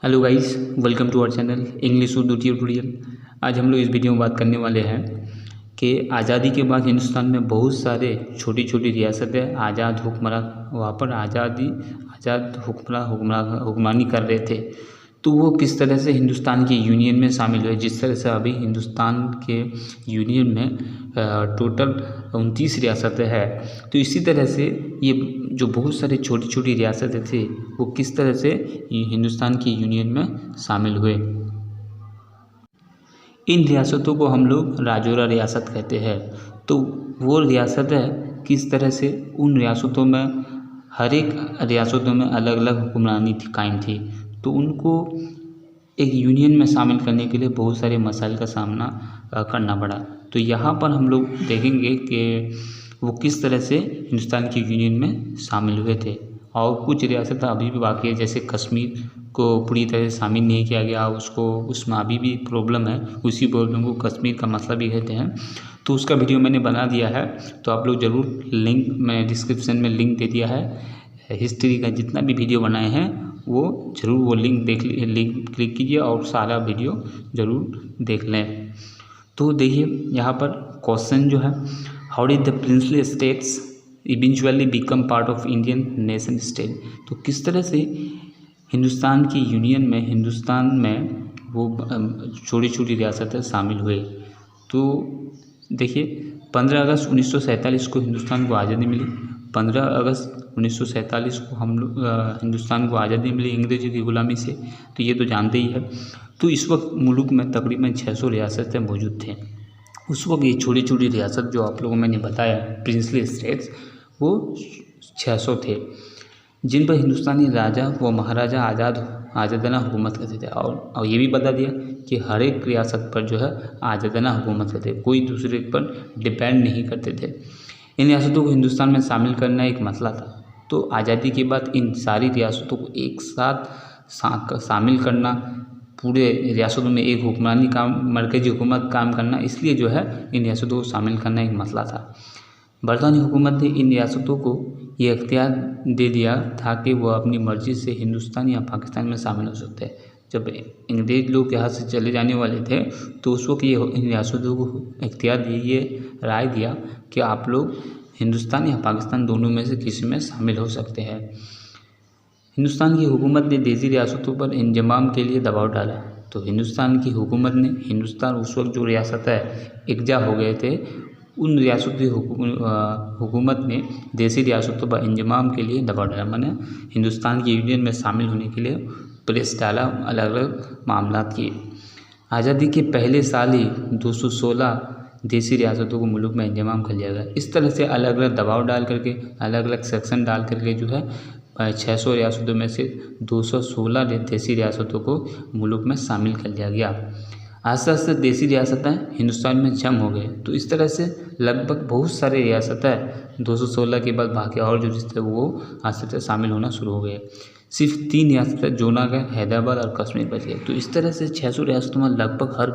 Hello guys, welcome to our channel English Urdu tutorial. आज हम लोग इस वीडियो में बात करने वाले हैं कि आज़ादी के बाद हिंदुस्तान में बहुत सारे छोटी छोटी रियासतें आज़ाद हुक्मरान वहाँ पर आज़ाद हुक्मरानी कर रहे थे। तो वो किस तरह से हिंदुस्तान के यूनियन में शामिल हुए। जिस तरह से अभी हिंदुस्तान के यूनियन में टोटल 29 रियासतें हैं, तो इसी तरह से ये जो बहुत सारी छोटी छोटी रियासतें थी वो किस तरह से हिंदुस्तान की यूनियन में शामिल हुए। इन रियासतों को हम लोग राजौरा रियासत कहते हैं। तो वो रियासतें किस तरह से उन रियासतों में हर एक रियासतों में अलग अलग हुक्मरानी कायम थी, तो उनको एक यूनियन में शामिल करने के लिए बहुत सारे मसाइल का सामना करना पड़ा। तो यहाँ पर हम लोग देखेंगे कि वो किस तरह से हिंदुस्तान की यूनियन में शामिल हुए थे। और कुछ रियासतें अभी भी बाकी है, जैसे कश्मीर को पूरी तरह से शामिल नहीं किया गया, उसमें अभी भी प्रॉब्लम है। उसी प्रॉब्लम को कश्मीर का मसला भी कहते हैं। तो उसका वीडियो मैंने बना दिया है, तो आप लोग ज़रूर लिंक मैं डिस्क्रिप्शन में लिंक दे दिया है। हिस्ट्री का जितना भी वीडियो बनाए हैं वो ज़रूर वो लिंक लिंक क्लिक कीजिए और सारा वीडियो ज़रूर देख लें। तो देखिए यहाँ पर क्वेश्चन जो है, how did the princely states eventually become part of Indian nation state. तो किस तरह से हिंदुस्तान की यूनियन में वो छोटी छोटी रियासतें शामिल हुए। तो देखिए 15 अगस्त 1947 को हिंदुस्तान को आज़ादी मिली। 15 अगस्त 1947 को हम लोग हिंदुस्तान को आज़ादी मिली अंग्रेज़ों की ग़ुलामी से। तो ये तो जानते ही है। तो इस वक्त मुल्क में तकरीबन 600 रियासतें मौजूद थे। उस वक्त ये छोटी छोटी रियासत जो आप लोगों को मैंने बताया प्रिंसली स्टेट्स, वो 600 थे, जिन पर हिंदुस्तानी राजा व महाराजा आज़ादाना हुकूमत करते थे। और ये भी बता दिया कि हर एक रियासत पर जो है आज़ादाना हुकूमत करते थे, कोई दूसरे पर डिपेंड नहीं करते थे। इन रियासतों को हिंदुस्तान में शामिल करना एक मसला था। तो आज़ादी के बाद इन सारी रियासतों को एक साथ शामिल करना, पूरे रियासतों में एक मरकज़ी हुकूमत काम करना, इसलिए जो है इन रियासतों को शामिल करना एक मसला था। बरतानी हुकूमत ने इन रियासतों को ये इख्तियार दे दिया था कि वह अपनी मर्ज़ी से हिंदुस्तान या पाकिस्तान में शामिल हो सकते हैं। जब अंग्रेज़ लोग यहाँ से चले जाने वाले थे, तो उस वक्त ये इन रियासतों को इख्तियार दिए, ये राय दिया कि आप लोग हिंदुस्तान या पाकिस्तान दोनों में से किसी में शामिल हो सकते हैं। हिंदुस्तान की हुकूमत ने देसी रियासतों पर इंजमाम के लिए दबाव डाला। तो हिंदुस्तान की हुकूमत ने उस वक्त जो रियासत है एकजा हो गए थे, उन रियासतों की हुकूमत ने देसी रियासतों पर इंजमाम के लिए दबाव डाला, माने हिंदुस्तान की यूनियन में शामिल होने के लिए प्रेस डाला, अलग अलग मामला किए। आज़ादी के पहले साल ही 216 देसी रियासतों को मुल्क में इंजमाम कर लिया गया। इस तरह से अलग अलग दबाव डाल करके, अलग अलग सेक्शन डाल करके जो है 600 रियासतों में से 216 देसी रियासतों को मुल्क में शामिल कर लिया गया। आस्ते आस्ते देसी रियासतें हिंदुस्तान में जम हो गए। तो इस तरह से लगभग बहुत सारे रियासतें 216 के बाद बाकी और जो थे वो आस्ते आस्ते शामिल होना शुरू हो गए। सिर्फ 3 रियासतें जूनागढ़, हैदराबाद और कश्मीर बच गए। तो इस तरह से 600 रियासतों में लगभग हर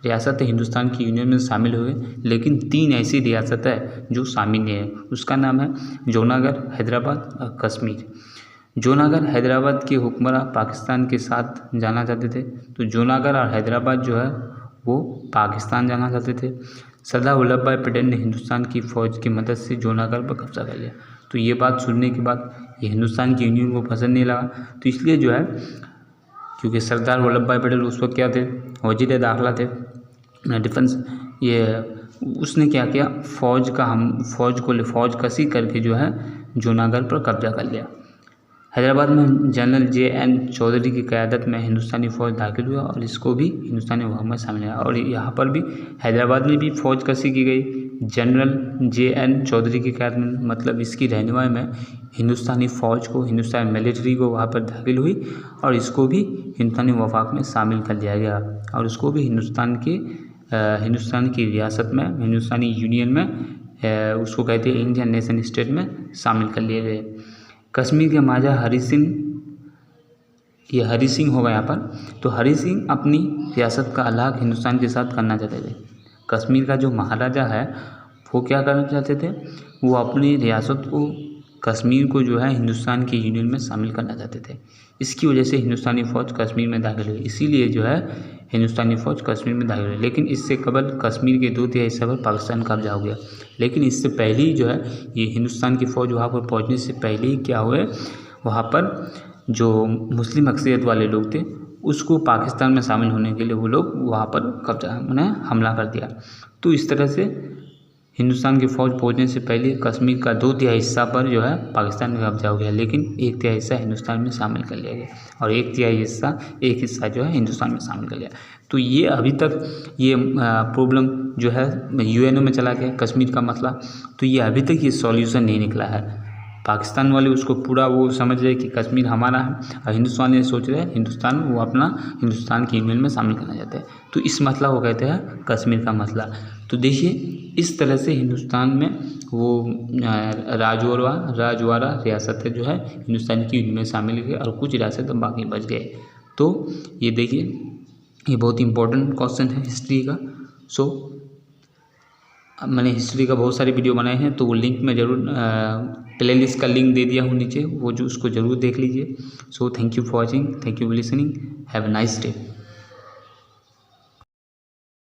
रियासतें हिंदुस्तान की यूनियन में शामिल हुए, लेकिन 3 ऐसी रियासतें जो शामिल नहीं है। उसका नाम है जूनागढ़, हैदराबाद और कश्मीर। जूनागढ़ हैदराबाद के हुक्मरान पाकिस्तान के साथ जाना चाहते थे। तो जूनागढ़ और हैदराबाद जो है वो पाकिस्तान जाना चाहते थे। सरदार वल्लभ भाई पटेल ने हिंदुस्तान की फ़ौज की मदद से जूनागढ़ पर कब्जा कर लिया। तो ये बात सुनने के बाद ये हिंदुस्तान की यूनियन को पसंद नहीं लगा। तो इसलिए जो है, क्योंकि सरदार वल्लभ भाई पटेल उस वक्त क्या थे, वज़ीर दाखिला थे, डिफेंस, उसने क्या किया, फ़ौज कसी करके जो है जूनागढ़ पर कब्जा कर लिया। हैदराबाद में जनरल JN चौधरी की क़यादत में हिंदुस्तानी फ़ौज दाखिल हुआ और इसको भी हिंदुस्तानी हुकूमत में शामिल किया। और यहाँ पर भी हैदराबाद में भी फ़ौज कसी की गई जनरल JN चौधरी की क़यादत में, मतलब इसकी रहनुमाई में हिंदुस्तानी फ़ौज को, हिंदुस्तानी मिलिट्री को वहाँ पर दाखिल हुई और इसको भी हिंदुस्तानी वफाक में शामिल कर लिया गया और उसको भी हिंदुस्तान की रियासत में, हिंदुस्तानी यूनियन में, उसको कहते हैं इंडियन नेशन स्टेट में शामिल कर लिए गए। कश्मीर के महाराजा हरि सिंह, ये हरि सिंह होगा यहाँ पर। तो हरि सिंह अपनी रियासत का अलग हिंदुस्तान के साथ करना चाहते थे। कश्मीर का जो महाराजा है वो क्या करना चाहते थे, वो अपनी रियासत को कश्मीर को जो है हिंदुस्तान की यूनियन में शामिल करना चाहते थे। इसकी वजह से हिंदुस्तानी फ़ौज कश्मीर में दाखिल हुई, इसीलिए जो है हिंदुस्तानी फ़ौज कश्मीर में दाखिल हुई। लेकिन इससे कबल कश्मीर के 2/3 हिस्से पर पाकिस्तान का कब्जा हो गया। लेकिन इससे पहले ही जो है ये हिंदुस्तान की फ़ौज वहाँ पर पहुँचने से पहले ही क्या हुए, वहाँ पर जो मुस्लिम अक्सरियत वाले लोग थे उसको पाकिस्तान में शामिल होने के लिए वो लोग वहाँ पर कब्जा मैंने हमला कर दिया। तो इस तरह से हिंदुस्तान की फ़ौज पहुंचने से पहले कश्मीर का 2/3 हिस्सा पर जो है पाकिस्तान में कब्जा हो गया, लेकिन 1/3 हिस्सा हिंदुस्तान में शामिल कर लिया गया और 1/3 हिस्सा जो है हिंदुस्तान में शामिल कर लिया। तो ये अभी तक ये प्रॉब्लम जो है यूएनओ में चला गया कश्मीर का मसला, तो ये अभी तक ये सॉल्यूशन नहीं निकला है। पाकिस्तान वाले उसको पूरा वो समझ रहे कि कश्मीर हमारा है और हिंदुस्तान ये सोच रहे हैं हिंदुस्तान वो अपना हिंदुस्तान की यूनियन में शामिल करना चाहते हैं। तो इस मसला को कहते हैं कश्मीर का मसला। तो देखिए इस तरह से हिंदुस्तान में वो राजवाड़ा रियासतें जो है हिंदुस्तान की यूनियन में शामिल हुई और कुछ रियासतें बाकी बच गए। तो ये देखिए ये बहुत इंपॉर्टेंट क्वेश्चन है हिस्ट्री का। सो मैंने हिस्ट्री का बहुत सारे वीडियो बनाए हैं, तो वो लिंक में ज़रूर प्लेलिस्ट का लिंक दे दिया हूँ नीचे, वो जो उसको ज़रूर देख लीजिए। So thank you for watching, thank you for listening, have a nice day.